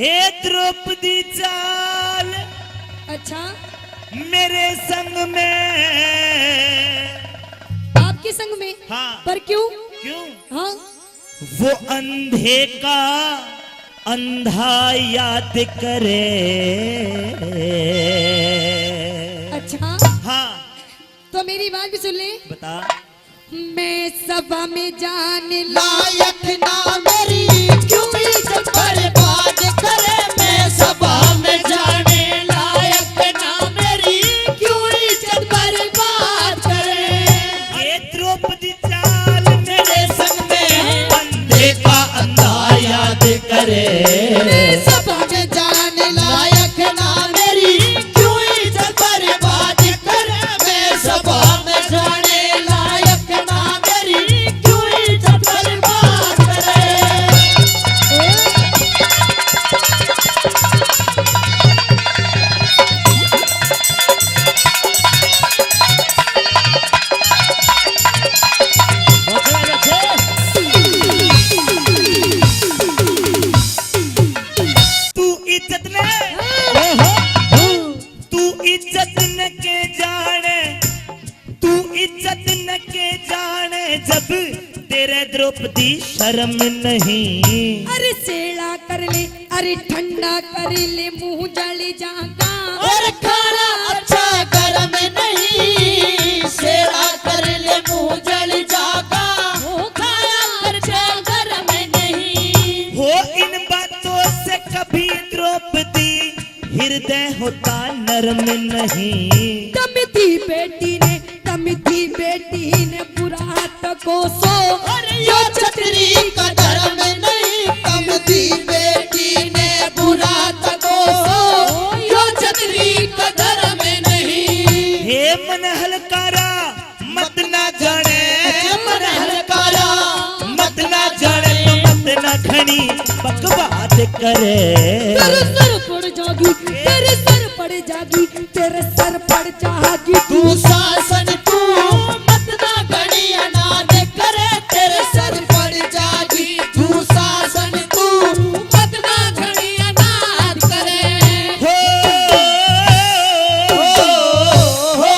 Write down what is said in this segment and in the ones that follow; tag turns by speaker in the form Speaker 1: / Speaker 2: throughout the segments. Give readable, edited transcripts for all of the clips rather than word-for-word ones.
Speaker 1: हे द्रौपदी चाल
Speaker 2: अच्छा
Speaker 1: मेरे संग में।
Speaker 2: आपके संग में?
Speaker 1: हाँ।
Speaker 2: पर क्यों?
Speaker 1: क्यों?
Speaker 2: हाँ।
Speaker 1: वो अंधे का अंधा याद करे।
Speaker 2: अच्छा
Speaker 1: हाँ
Speaker 2: तो मेरी बात भी सुन ले।
Speaker 1: बता।
Speaker 2: मैं सभा में जाने
Speaker 3: लायक ना मेरी क्यों इज्जत बर्बाद करे। मैं सभा में जाने लायक ना मेरी क्यों इज्जत बर्बाद करे।
Speaker 1: ये द्रौपदी चाल मेरे संग में
Speaker 3: अंधे का अंधा याद करे। मैं सभा में जाने लायक ना मेरी क्यों इज्जत बर्बाद करे। मैं सभा में जाने लायक ना मेरी क्यों इज्जत बर्बाद करे।
Speaker 1: तू इज्जत ने तू इज्जत न के जाने तू इज्जत न के जाने जब तेरे द्रौपदी शर्म नहीं।
Speaker 2: अरे सेड़ा कर ले अरे ठंडा कर ले मुंह जल जागा।
Speaker 3: और खाना अच्छा गरम नहीं सेड़ा कर ले मुंह जल जागा। खाना अच्छा गरम नहीं।
Speaker 1: हो इन बातों से कभी द्रौपदी हृदय होता नरम नहीं।
Speaker 2: कमी थी बेटी ने बुरा हाथ को सो।
Speaker 3: यो छतरी का धर्म नहीं कम थी बेटी ने बुरा तको सो। यो छतरी का धर्म नहीं।
Speaker 1: हे मन हलकारा मत ना जाने
Speaker 3: मन हलकारा
Speaker 1: मत ना जाने तो मत ना खनी बकवाद करे।
Speaker 2: तेरे सर पड़ जागी तेरे सर पड़ जागी तेरे सर पड़ जागी।
Speaker 3: तू शासन तू मत ना घड़ी अनाद करे। तेरे सर पड़ जागी तू शासन तू मत ना घड़ी अनाद करे।
Speaker 1: हो
Speaker 3: हो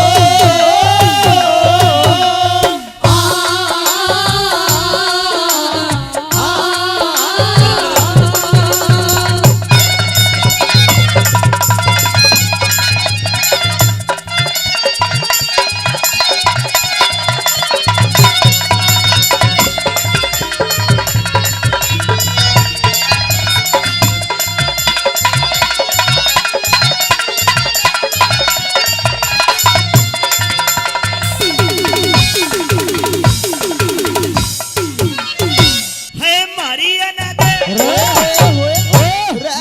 Speaker 1: है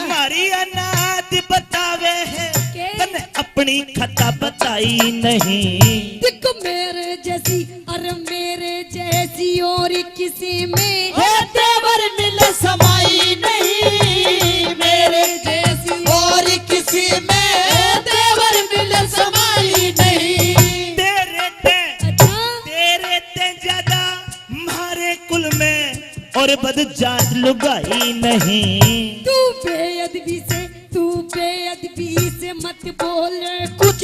Speaker 1: मारी अनाद बतावे है तन अपनी खता बताई नहीं।
Speaker 2: देख मेरे जैसी अरे मेरे जैसी और किसी में
Speaker 3: हे देवर मिल समाई नहीं। मेरे जैसी और किसी में देवर मिल समाई नहीं।
Speaker 1: तेरे ते ज्यादा मारे कुल में और बदजात लुगाई नहीं।
Speaker 2: तू बेअदबी से मत बोल
Speaker 3: कुछ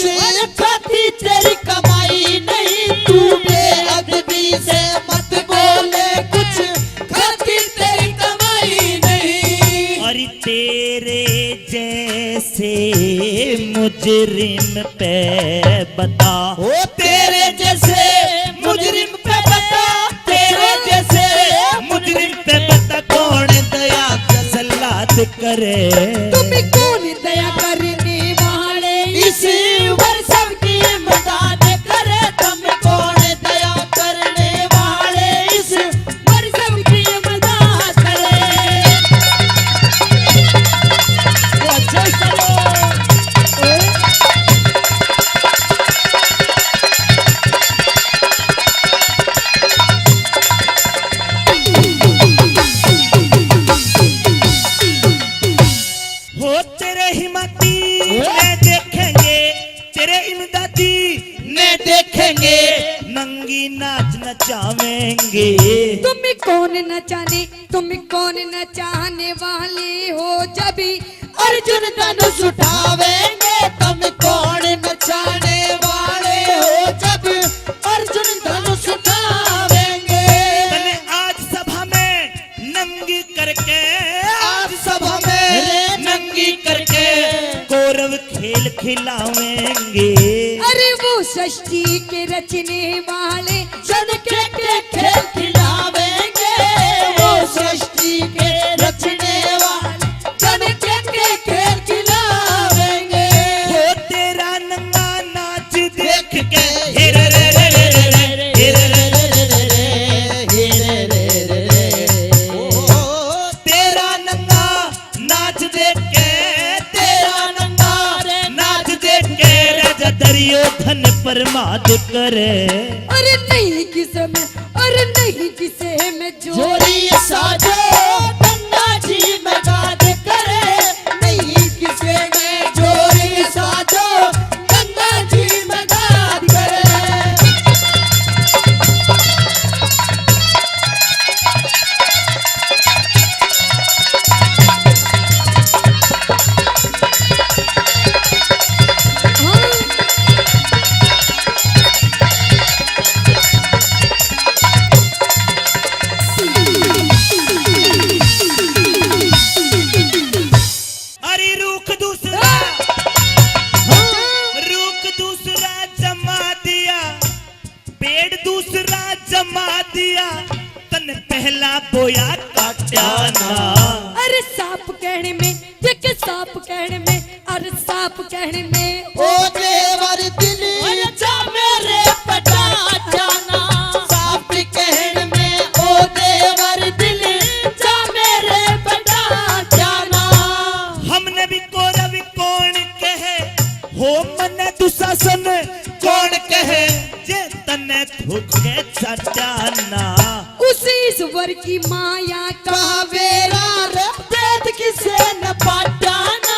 Speaker 3: खाती तेरी कमाई नहीं। तू बेअदबी से मत बोले कुछ खाती तेरी कमाई नहीं।
Speaker 1: और तेरे जैसे मुजरिम पे बता।
Speaker 3: ओ तेरे जैसे मुजरिम पे बता। तेरे जैसे
Speaker 1: मुजरिम पे बता कौन दया सल्लात करे।
Speaker 2: तुम्हें कौन दया करने वाले
Speaker 3: इस वर्षम की मदद करे। तुम कौन दया करने वाले इस वर्षम की मदद करे।
Speaker 1: हो तेरे हिम्मती ने देखेंगे तेरे इमदादी ने देखेंगे नंगी नाच नचावेंगे।
Speaker 2: तुम्हें कौन न जाने तुम कौन न चाहने वाले हो जब
Speaker 3: अर्जुन धनुष उठावेंगे तुम कौन नचाने वाले हो जब अर्जुन धनुष उठावेंगे।
Speaker 1: तने आज सभा में नंगी करके,
Speaker 3: आज सभा में नंगी करके
Speaker 1: कौरव खेल खिलावेंगे।
Speaker 2: अरे वो सृष्टि के रचने वाले
Speaker 3: जन के खेल खिलावेंगे। वो सृष्टि के रचने वाले जन के खेल खिलावेंगे।
Speaker 1: हो तेरा नंगा नाच देख के हे रे रे रे रे रे रे, हे रे रे रे रे, ओ तेरा नंगा नाच देख के, तेरा नंगा नाच देख के राजा दुर्योधन प्रमाद करे।
Speaker 2: अरे नहीं किसे में, अरे नहीं किसे में
Speaker 3: जोरी साजो गंगा जी में गाद करे। नहीं किसे में जोरी साजो गंगा जी में गाद करे।
Speaker 1: अरे रुख दूसरा, रुख दूसरा जमा दिया, पेड़ दूसरा जमा दिया, तन पहला बोया काटा ना।
Speaker 2: अरे सांप कहने में, देख सांप कहने में, अरे सांप कहने में
Speaker 3: ओ देवर दिली जा मेरे पटा जाना। सांप कहने में ओ देवर दिली जा मेरे पटा जाना।
Speaker 1: हमने भी कौरव कौन कहे, हो मन दुशासन कौन कहे, जे तने थूके चटाना।
Speaker 2: उस ईश्वर की माया का
Speaker 3: कावेरा वेद किसे न पाटाना।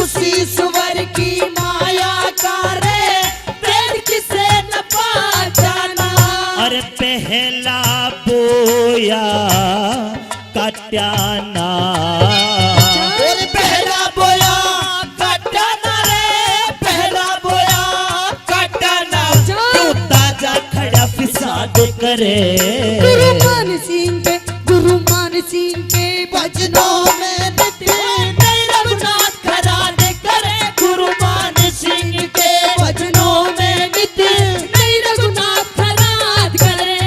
Speaker 3: उसी ईश्वर की माया का रे वेद किसे न पाटाना।
Speaker 1: अरे पहला बोया काटाना।
Speaker 3: और पहला बोया काटाना रे, पहला बोया काटाना।
Speaker 1: क्यों ताजा खड़ा फिसाद करे।
Speaker 2: गुरु मान सिंह के, गुरु मान सिंह के
Speaker 3: भजनों में नित्य नई रघुनाथ खराद करे। गुरु मान सिंह के भजनों में नित्य
Speaker 2: नई रघुनाथ खराद करे।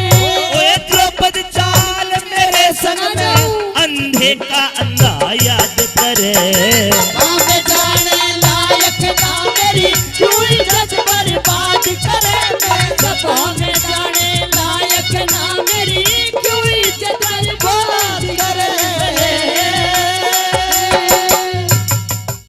Speaker 1: ओए द्रौपदी चाल मेरे संग में, अंधे का अंधा याद करे।